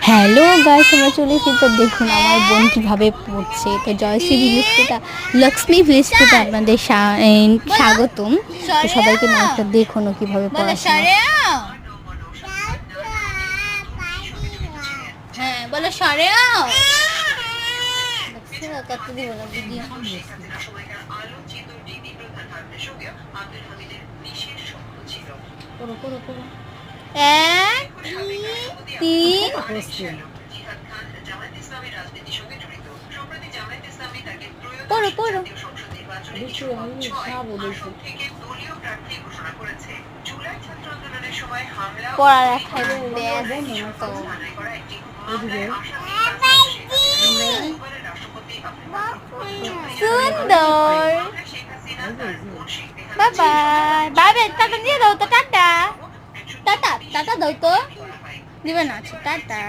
Hello guys, আমরা চলে এসেছি। তো দেখুন আমার বোন কীভাবে পড়ছে। তো জয়শ্রী ভিলেজটা, লক্ষ্মী ভিলেজটা আপনাদের স্বাগতম। তো সবাইকে নমস্কার। দেখুন ও কীভাবে পড়াশোনা। হ্যাঁ বলো, সরে কত দিব না ভিডিও করো করো করো। এক তিন পড়ো পড়ো। পড়ালেখায় ব্যস্ত। সুন্দর। Bye bye bye bye. Tata দিয়ে দাও তো। টাটা টাটা টাটা দাও তো। দিবে না। আচ্ছা টাটা।